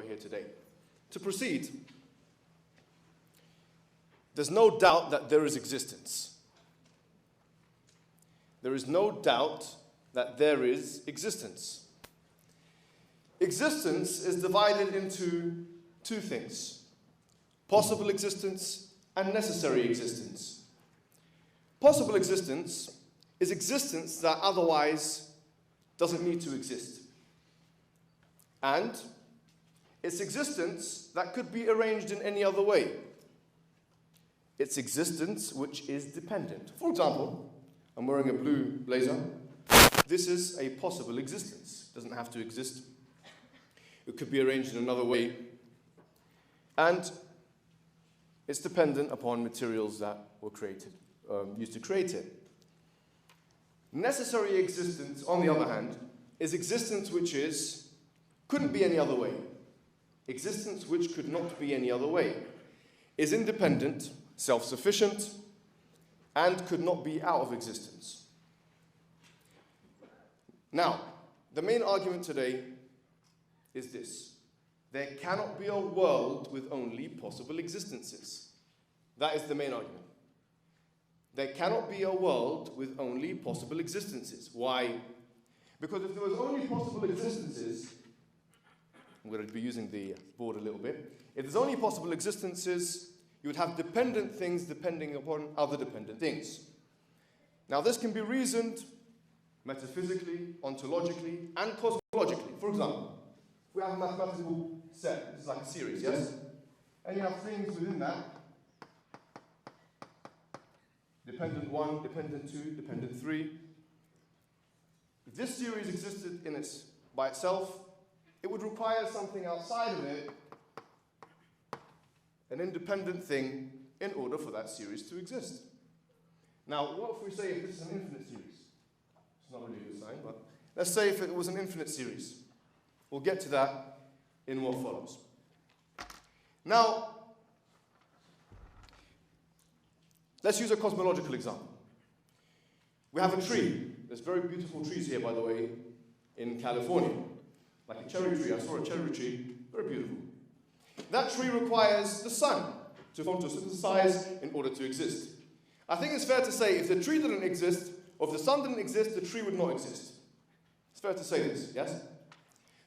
are here today. To proceed, there's no doubt that there is existence. There is no doubt that there is existence. Existence is divided into two things: possible existence and necessary existence. Possible existence is existence that otherwise doesn't need to exist. And it's existence that could be arranged in any other way. It's existence which is dependent. For example, I'm wearing a blue blazer. This is a possible existence. It doesn't have to exist. It could be arranged in another way. And it's dependent upon materials that were created, used to create it. Necessary existence, on the other hand, is existence which couldn't be any other way. Existence which could not be any other way is independent, self-sufficient, and could not be out of existence. Now, the main argument today is this: there cannot be a world with only possible existences. That is the main argument. There cannot be a world with only possible existences. Why? Because if there was only possible existences, I'm going to be using the board a little bit. If there's only possible existences, you would have dependent things depending upon other dependent things. Now, this can be reasoned metaphysically, ontologically, and cosmologically. For example, we have a mathematical set. This is like a series, yes? And you have things within that: dependent 1, dependent 2, dependent 3. If this series existed by itself, it would require something outside of it, an independent thing, in order for that series to exist. Now, what if we say if this is an infinite series? It's not really a good sign, but let's say if it was an infinite series. We'll get to that in what follows. Now, let's use a cosmological example. We have a tree. There's very beautiful trees here, by the way, in California. Like a cherry tree. I saw a cherry tree. Very beautiful. That tree requires the sun to photosynthesize in order to exist. I think it's fair to say if the tree didn't exist, or if the sun didn't exist, the tree would not exist. It's fair to say this, yes?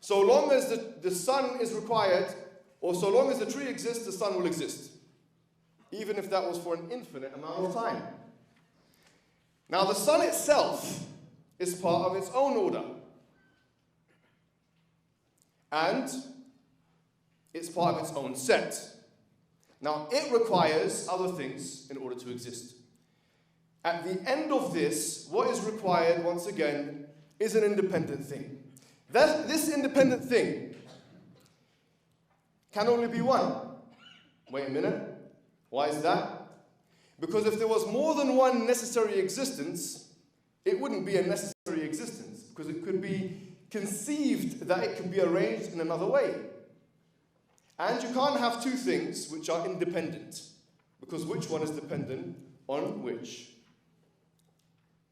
So long as the sun is required, or so long as the tree exists, the sun will exist. Even if that was for an infinite amount of time. Now, the sun itself is part of its own order. And it's part of its own set. Now, it requires other things in order to exist. At the end of this, what is required, once again, is an independent thing. This independent thing can only be one. Wait a minute. Why is that? Because if there was more than one necessary existence, it wouldn't be a necessary existence, because it could be conceived that it can be arranged in another way. And you can't have two things which are independent, because which one is dependent on which?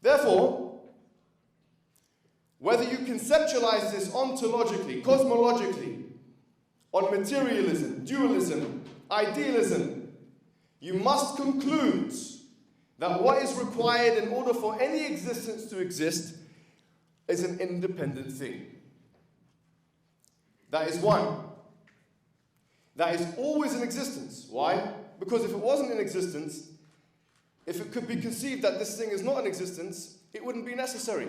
Therefore, whether you conceptualize this ontologically, cosmologically, on materialism, dualism, idealism, you must conclude that what is required in order for any existence to exist is an independent thing. That is one. That is always in existence. Why? Because if it wasn't in existence, if it could be conceived that this thing is not in existence, it wouldn't be necessary.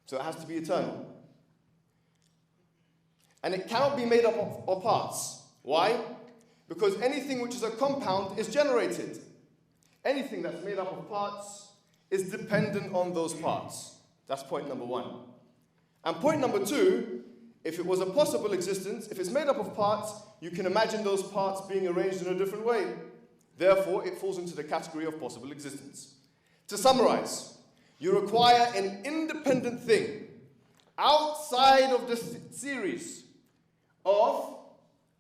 So it has to be eternal. And it cannot be made up of parts. Why? Because anything which is a compound is generated. Anything that's made up of parts is dependent on those parts. That's point number one. And point number two, if it was a possible existence, if it's made up of parts, you can imagine those parts being arranged in a different way. Therefore, it falls into the category of possible existence. To summarize, you require an independent thing outside of the series of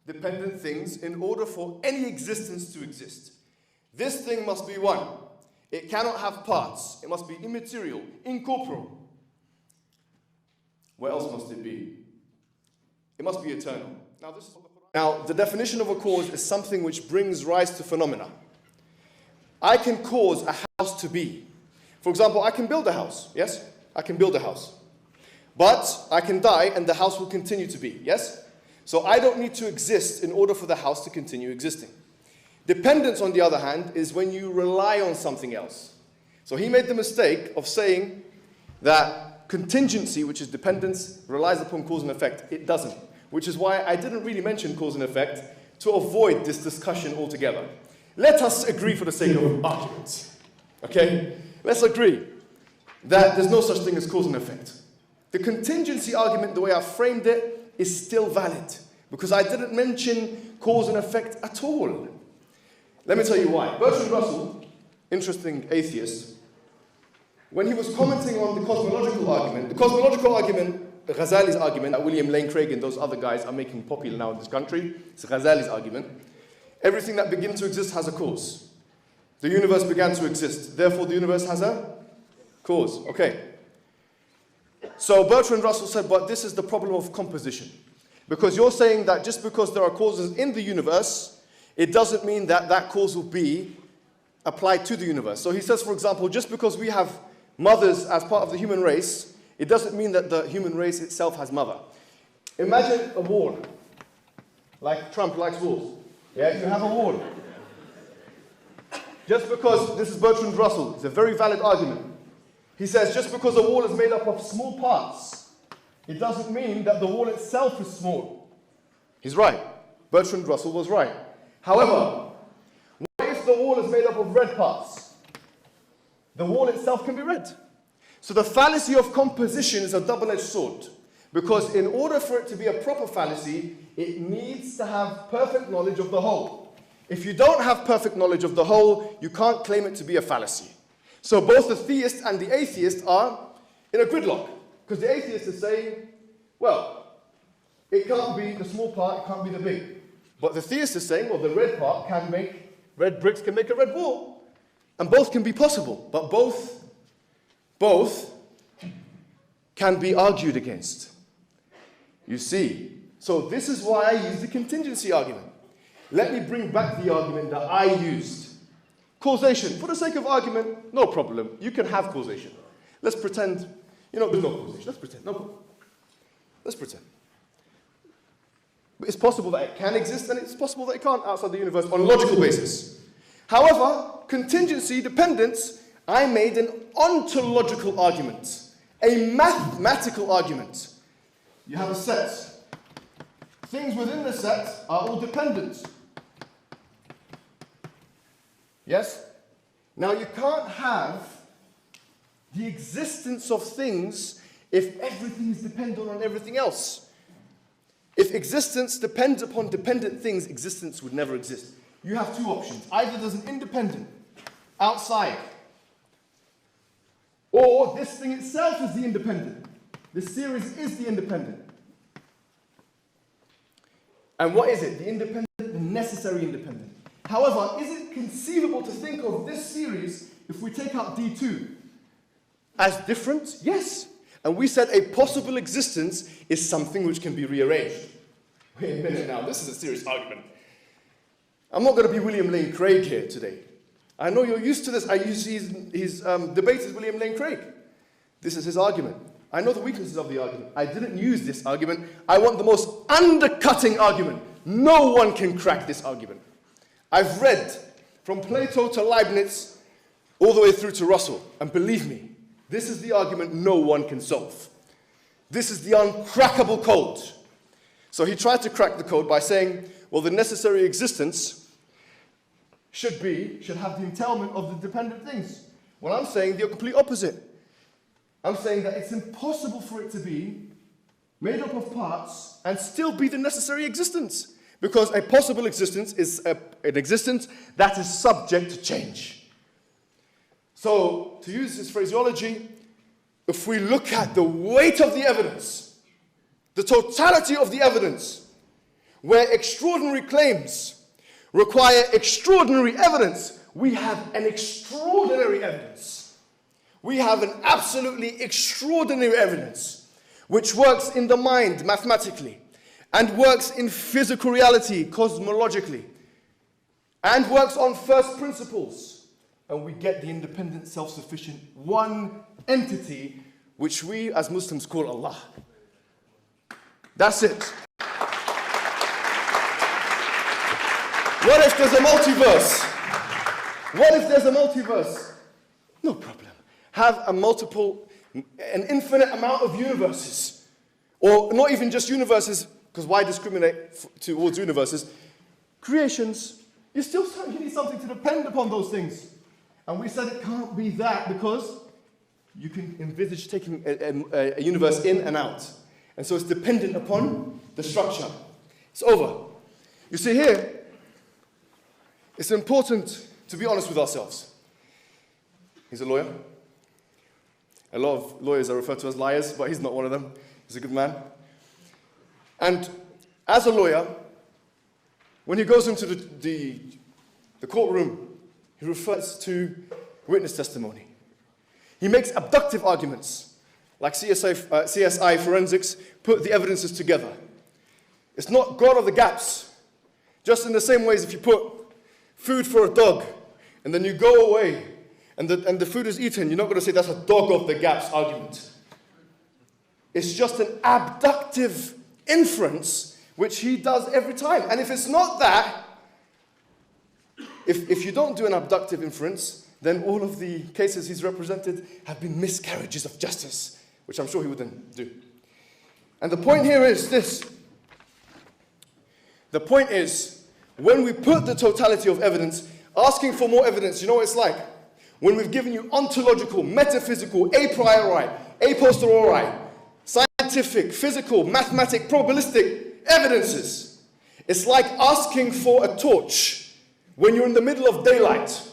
dependent things in order for any existence to exist. This thing must be one. It cannot have parts. It must be immaterial, incorporeal. What else must it be? It must be eternal. Now, the definition of a cause is something which brings rise to phenomena. I can cause a house to be. For example, I can build a house, yes? I can build a house. But I can die and the house will continue to be, yes? So I don't need to exist in order for the house to continue existing. Dependence, on the other hand, is when you rely on something else. So he made the mistake of saying that contingency, which is dependence, relies upon cause and effect. It doesn't, which is why I didn't really mention cause and effect to avoid this discussion altogether. Let us agree for the sake of arguments, okay? Let's agree that there's no such thing as cause and effect. The contingency argument, the way I framed it, is still valid because I didn't mention cause and effect at all. Let me tell you why. Bertrand Russell, interesting atheist, when he was commenting on the cosmological argument, Ghazali's argument that William Lane Craig and those other guys are making popular now in this country, it's Ghazali's argument. Everything that begins to exist has a cause. The universe began to exist, therefore the universe has a cause. Okay. So Bertrand Russell said, but this is the problem of composition. Because you're saying that just because there are causes in the universe, it doesn't mean that that cause will be applied to the universe. So he says, for example, just because we have mothers as part of the human race, it doesn't mean that the human race itself has mother. Imagine a wall. Like Trump likes walls. Yeah, you have a wall. Just because, this is Bertrand Russell, it's a very valid argument. He says, just because a wall is made up of small parts, it doesn't mean that the wall itself is small. He's right. Bertrand Russell was right. However, what if the wall is made up of red parts? The wall itself can be red. So the fallacy of composition is a double-edged sword. Because in order for it to be a proper fallacy, it needs to have perfect knowledge of the whole. If you don't have perfect knowledge of the whole, you can't claim it to be a fallacy. So both the theist and the atheist are in a gridlock. Because the atheist is saying, well, it can't be the small part, it can't be the big. But the theist is saying, well, the red part can make, red bricks can make a red wall. And both can be possible, but both can be argued against. You see? So this is why I use the contingency argument. Let me bring back the argument that I used. Causation. For the sake of argument, no problem. You can have causation. Let's pretend, there's no causation. Let's pretend. No problem. Let's pretend. But it's possible that it can exist, and it's possible that it can't outside the universe on a logical basis. However, contingency, dependence, I made an ontological argument, a mathematical argument. You have a set. Things within the set are all dependent. Yes? Now you can't have the existence of things if everything is dependent on everything else. If existence depends upon dependent things, existence would never exist. You have two options. Either there's an independent outside, or this thing itself is the independent. This series is the independent. And what is it? The independent, the necessary independent. However, is it conceivable to think of this series, if we take out D2, as different? Yes. And we said a possible existence is something which can be rearranged. Wait a minute now, this is a serious argument. I'm not going to be William Lane Craig here today. I know you're used to this. I use his debates with William Lane Craig. This is his argument. I know the weaknesses of the argument. I didn't use this argument. I want the most undercutting argument. No one can crack this argument. I've read from Plato to Leibniz all the way through to Russell. And believe me, this is the argument no one can solve. This is the uncrackable code. So he tried to crack the code by saying, well, the necessary existence should have the entailment of the dependent things. Well, I'm saying the complete opposite. I'm saying that it's impossible for it to be made up of parts and still be the necessary existence. Because a possible existence is an existence that is subject to change. So, to use this phraseology, if we look at the weight of the evidence, the totality of the evidence, where extraordinary claims require extraordinary evidence, we have an extraordinary evidence. We have an absolutely extraordinary evidence which works in the mind mathematically and works in physical reality, cosmologically, and works on first principles. And we get the independent, self-sufficient, one entity, which we as Muslims call Allah. That's it. What if there's a multiverse? What if there's a multiverse? No problem. Have an infinite amount of universes. Or not even just universes, because why discriminate towards universes? Creations. You need something to depend upon those things. And we said it can't be that because you can envisage taking a universe in and out. And so it's dependent upon the structure. It's over. You see here, it's important to be honest with ourselves. He's a lawyer. A lot of lawyers are referred to as liars, but he's not one of them. He's a good man. And as a lawyer, when he goes into the courtroom, he refers to witness testimony. He makes abductive arguments, like CSI forensics, put the evidences together. It's not God of the gaps. Just in the same way as if you put food for a dog, and then you go away, and the food is eaten, you're not going to say that's a dog of the gaps argument. It's just an abductive inference, which he does every time. And if it's not that, if you don't do an abductive inference, then all of the cases he's represented have been miscarriages of justice, which I'm sure he wouldn't do. And the point here is this. The point is, when we put the totality of evidence, asking for more evidence, you know what it's like? When we've given you ontological, metaphysical, a priori, a posteriori, scientific, physical, mathematic, probabilistic evidences. It's like asking for a torch when you're in the middle of daylight.